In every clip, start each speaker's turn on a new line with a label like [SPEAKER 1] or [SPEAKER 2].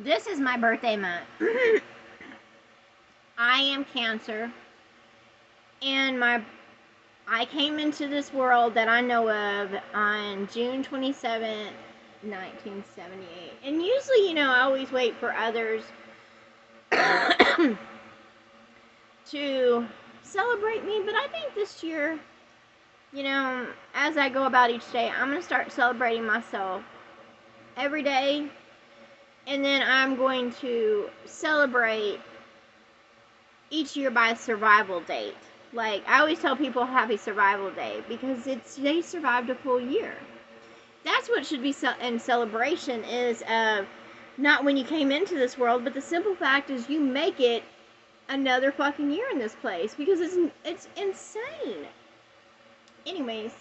[SPEAKER 1] This is my birthday month. I am Cancer, and I came into this world that I know of on June 27th, 1978. And usually, I always wait for others to celebrate me, but I think this year, as I go about each day, I'm going to start celebrating myself every day, and then I'm going to celebrate each year by a survival date. Like, I always tell people happy survival day because they survived a full year. That's what should be in celebration is not when you came into this world, but the simple fact is you make it another fucking year in this place because it's insane. Anyways,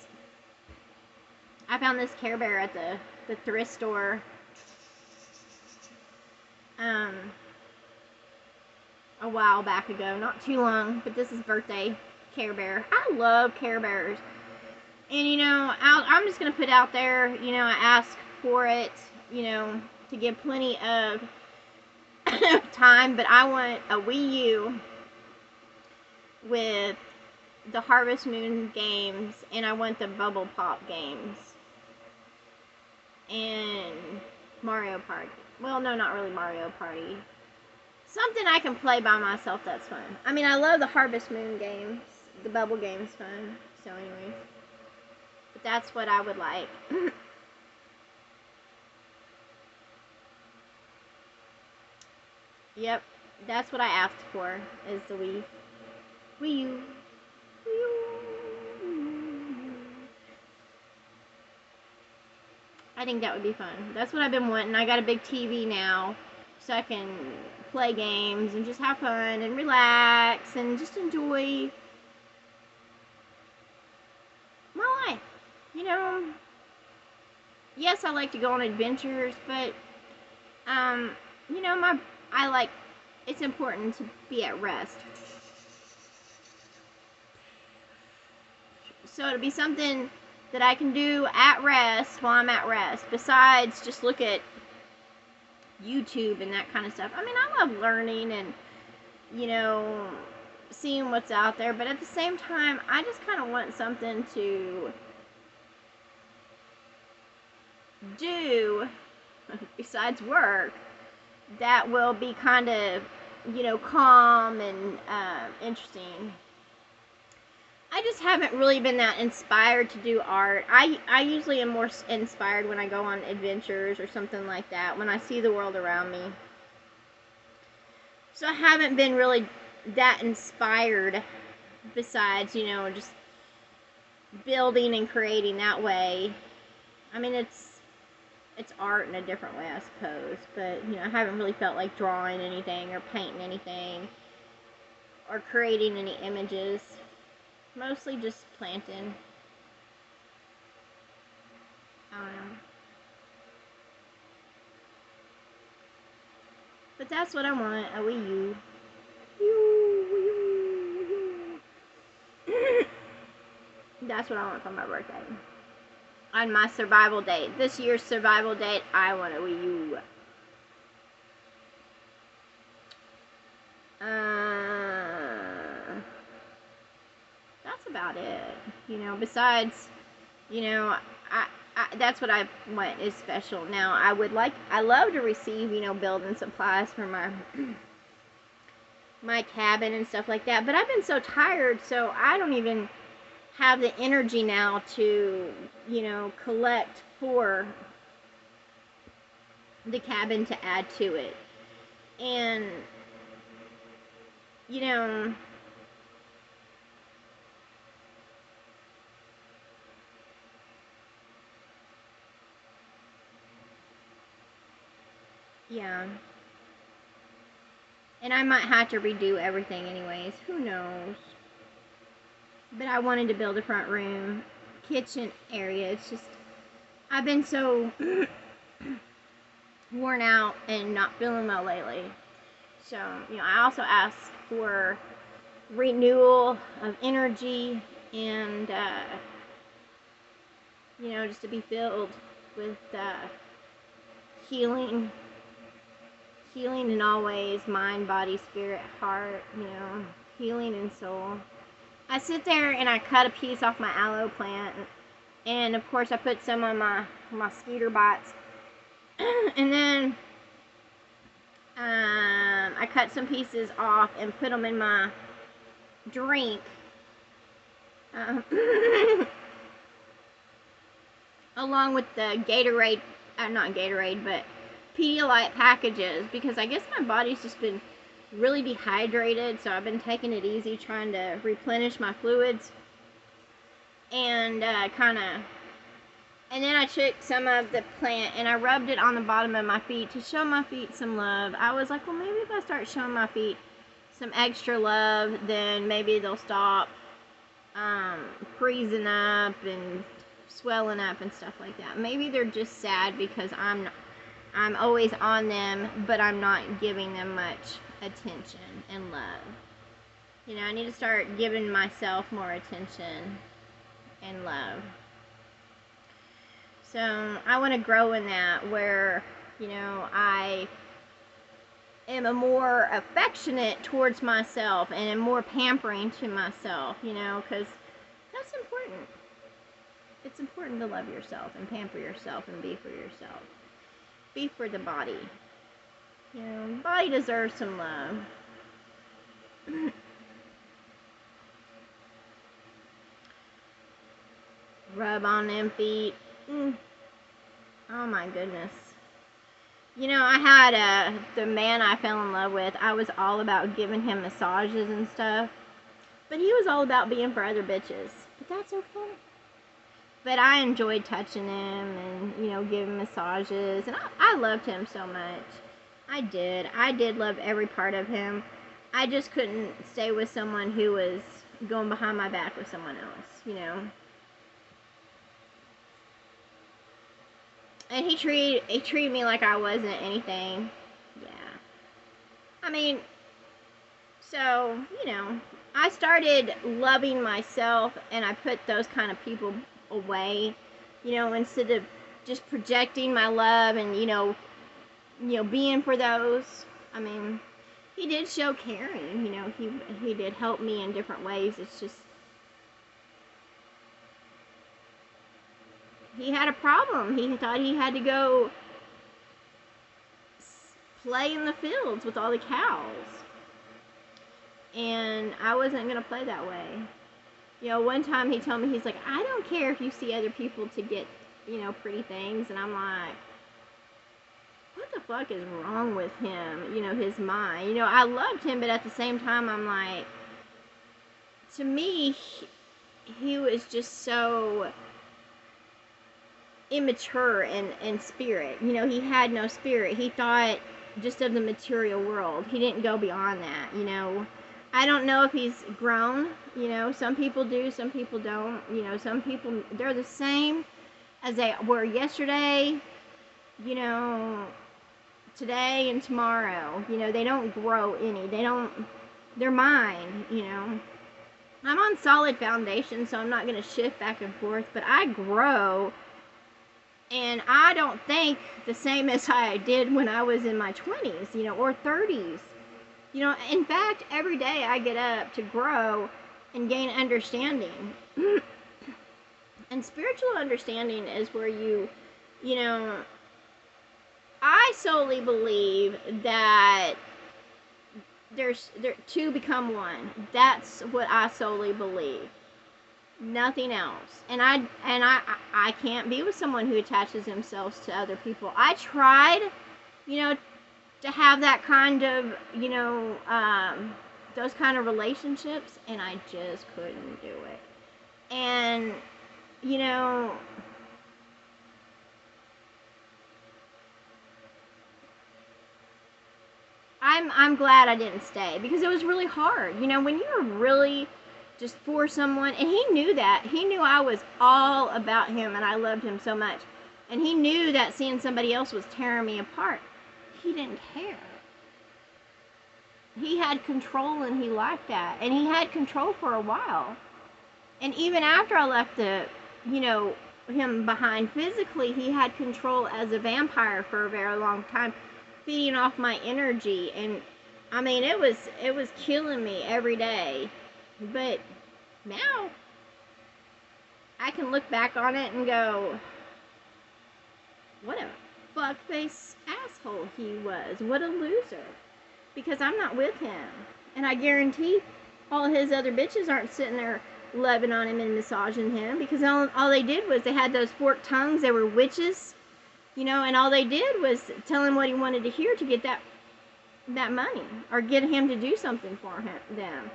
[SPEAKER 1] I found this Care Bear at the thrift store. A while back ago, not too long, but this is birthday Care Bear. I love Care Bears. And, I'm just going to put out there, I ask for it, to give plenty of time, but I want a Wii U with the Harvest Moon games, and I want the Bubble Pop games. And Mario Party. Well, no, not really Mario Party. Something I can play by myself that's fun. I mean, I love the Harvest Moon games. The bubble game's fun. So anyways. But that's what I would like. Yep. That's what I asked for, is the Wii U. I think that would be fun. That's what I've been wanting. I got a big TV now, so I can play games and just have fun and relax and just enjoy my life. Yes, I like to go on adventures, but it's important to be at rest. So it'll be something that I can do at rest while I'm at rest, besides just look at YouTube and that kind of stuff. I mean, I love learning and, seeing what's out there, but at the same time, I just kind of want something to do besides work that will be kind of, calm and interesting. I just haven't really been that inspired to do art. I usually am more inspired when I go on adventures or something like that, when I see the world around me. So I haven't been really that inspired besides, just building and creating that way. I mean, it's art in a different way, I suppose, but, I haven't really felt like drawing anything or painting anything or creating any images. Mostly just planting. I don't know. But that's what I want, a Wii U. That's what I want for my birthday. On my survival date. This year's survival date, I want a Wii U. That's about it. Besides, that's what I want is special. Now, I love to receive, building supplies for my cabin and stuff like that. But I've been so tired, so I don't even have the energy now to, collect for the cabin to add to it. And, yeah. And I might have to redo everything anyways. Who knows? But I wanted to build a front room, kitchen area. It's just, I've been so worn out and not feeling well lately. So, I also asked for renewal of energy and, just to be filled with healing healing in all ways, mind, body, spirit, heart, healing and soul. I sit there and I cut a piece off my aloe plant, and of course I put some on my mosquito bites, and then I cut some pieces off and put them in my drink. Along with the Gatorade, not Gatorade, but Pedialyte packages, because I guess my body's just been really dehydrated, so I've been taking it easy, trying to replenish my fluids, and and then I took some of the plant and I rubbed it on the bottom of my feet to show my feet some love. I was like, well, maybe if I start showing my feet some extra love, then maybe they'll stop freezing up and swelling up and stuff like that. Maybe they're just sad because I'm always on them, but I'm not giving them much attention and love. I need to start giving myself more attention and love. So I want to grow in that, where I am a more affectionate towards myself and am more pampering to myself, because that's important. It's important to love yourself and pamper yourself and be for yourself. Be for the body. The body deserves some love. Rub on them feet. Oh my goodness. I had the man I fell in love with, I was all about giving him massages and stuff. But he was all about being for other bitches. But that's okay. But I enjoyed touching him and, giving massages. And I loved him so much. I did. I did love every part of him. I just couldn't stay with someone who was going behind my back with someone else, And he treated me like I wasn't anything. Yeah. I mean, so, I started loving myself, and I put those kind of people away, instead of just projecting my love and, being for those. I mean, he did show caring, he did help me in different ways. It's just, he had a problem. He thought he had to go play in the fields with all the cows. And I wasn't going to play that way. One time he told me, he's like, I don't care if you see other people to get, pretty things. And I'm like, what the fuck is wrong with him? His mind. I loved him, but at the same time, I'm like, to me, he was just so immature in spirit. He had no spirit. He thought just of the material world. He didn't go beyond that, I don't know if he's grown, some people do, some people don't, some people, they're the same as they were yesterday, today and tomorrow, they don't grow any, they're mine, I'm on solid foundation, so I'm not going to shift back and forth, but I grow. And I don't think the same as I did when I was in my 20s, or 30s. In fact, every day I get up to grow and gain understanding. And spiritual understanding is where I solely believe that there two become one. That's what I solely believe. Nothing else. And I can't be with someone who attaches themselves to other people. I tried, to have that kind of, those kind of relationships, and I just couldn't do it. And, I'm glad I didn't stay, because it was really hard. When you're really just for someone, and he knew that. He knew I was all about him, and I loved him so much. And he knew that seeing somebody else was tearing me apart. He didn't care. He had control, and he liked that. And he had control for a while. And even after I left him behind physically, he had control as a vampire for a very long time. feeding off my energy, and I mean it was killing me every day. But now I can look back on it and go, what a fuckface asshole he was. What a loser. Because I'm not with him. And I guarantee all his other bitches aren't sitting there loving on him and massaging him, because all they did was they had those forked tongues. They were witches, you know, and all they did was tell him what he wanted to hear to get that money, or get him to do something for them.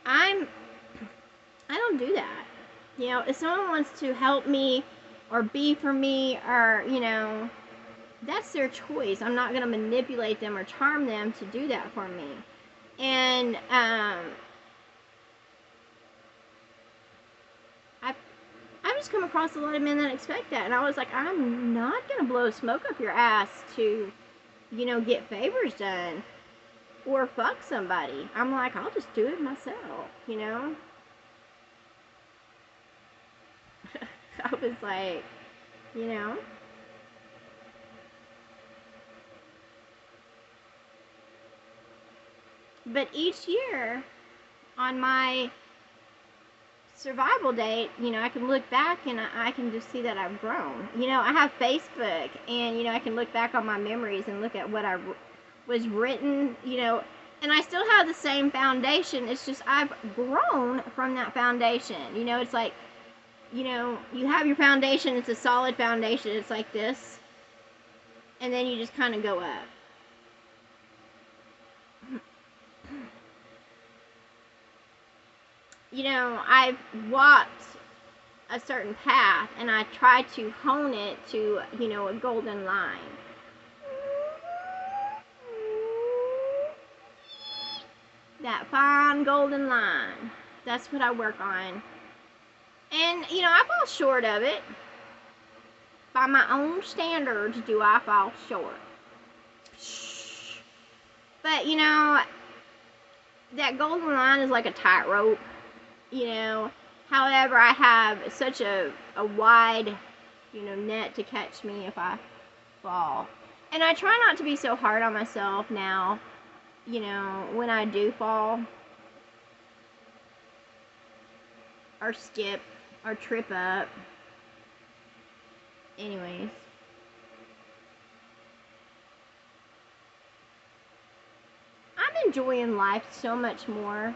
[SPEAKER 1] I don't do that. You know, if someone wants to help me or be for me, or, you know, that's their choice. I'm not going to manipulate them or charm them to do that for me. And I've just come across a lot of men that expect that, and I was like, I'm not going to blow smoke up your ass to, you know, get favors done or fuck somebody. I'm like, I'll just do it myself, you know. I was like, you know. But each year on my survival date, you know, I can look back and I can just see that I've grown. You know, I have Facebook, and, you know, I can look back on my memories and look at what I was written, you know, and I still have the same foundation. It's just I've grown from that foundation. You know, it's like, you know, you have your foundation, it's a solid foundation, it's like this, and then you just kind of go up. You know, I've walked a certain path, and I try to hone it to, you know, a golden line. That fine golden line. That's what I work on. And, you know, I fall short of it. By my own standards, do I fall short. But, you know, that golden line is like a tightrope, you know. However, I have such a wide, you know, net to catch me if I fall. And I try not to be so hard on myself now, you know, when I do fall or skip or trip up. Anyways. I'm enjoying life so much more.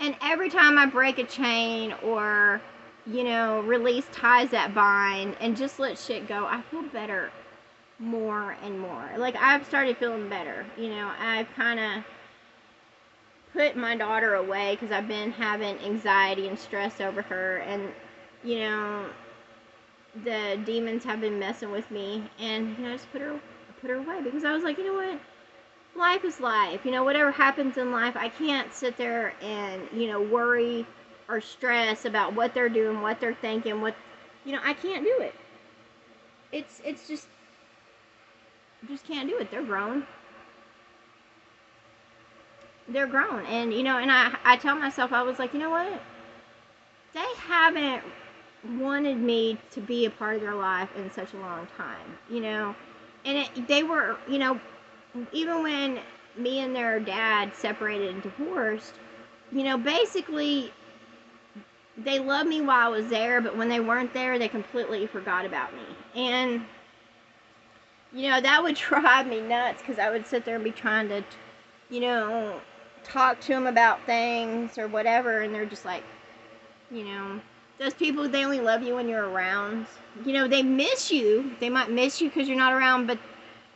[SPEAKER 1] And every time I break a chain or, you know, release ties that bind and just let shit go, I feel better more and more. Like, I've started feeling better. You know, I've kind of put my daughter away because I've been having anxiety and stress over her. And, you know, the demons have been messing with me, and, you know, I just put her away because I was like, you know what, life is life. You know, whatever happens in life, I can't sit there and, you know, worry or stress about what they're doing, what they're thinking, what, you know, I can't do it. It's just can't do it. They're grown. And, you know, and I tell myself, I was like, you know what, they haven't wanted me to be a part of their life in such a long time, you know. And they were, you know, even when me and their dad separated and divorced, you know, basically they loved me while I was there, but when they weren't there, they completely forgot about me. And, you know, that would drive me nuts, because I would sit there and be trying to, you know, talk to them about things or whatever, and they're just like, you know, those people, they only love you when you're around. You know, they miss you. They might miss you because you're not around, but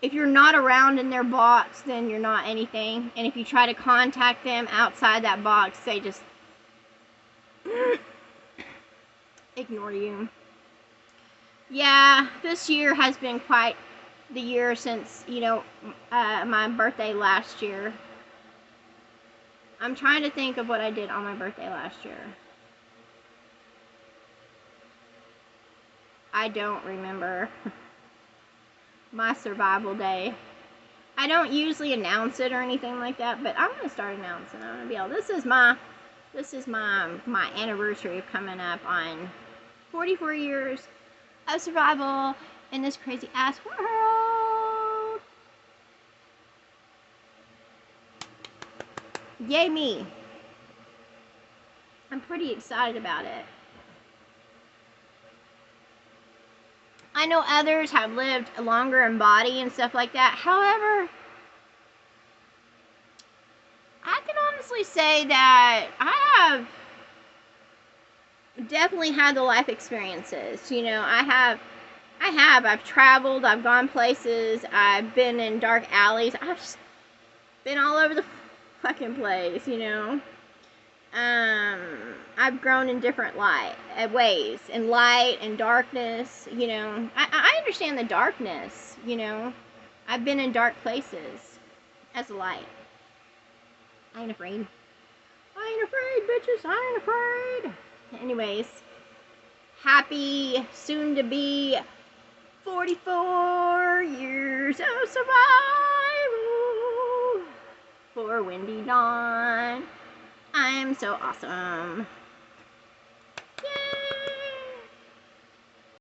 [SPEAKER 1] if you're not around in their box, then you're not anything. And if you try to contact them outside that box, they just ignore you. Yeah, this year has been quite the year since, you know, my birthday last year. I'm trying to think of what I did on my birthday last year. I don't remember my survival day. I don't usually announce it or anything like that, but I'm gonna start announcing. I'm gonna be able. This is my anniversary of coming up on 44 years of survival in this crazy ass world. Yay me. I'm pretty excited about it. I know others have lived longer in body and stuff like that. However, I can honestly say that I have definitely had the life experiences. You know, I've traveled, I've gone places, I've been in dark alleys, I've just been all over the fucking place, you know. I've grown in different ways, in light and darkness, you know. I understand the darkness, you know. I've been in dark places as a light. I ain't afraid. I ain't afraid, bitches. I ain't afraid. Anyways, happy soon to be 44 years of survival for Wendy Dawn. I'm so awesome. Yay!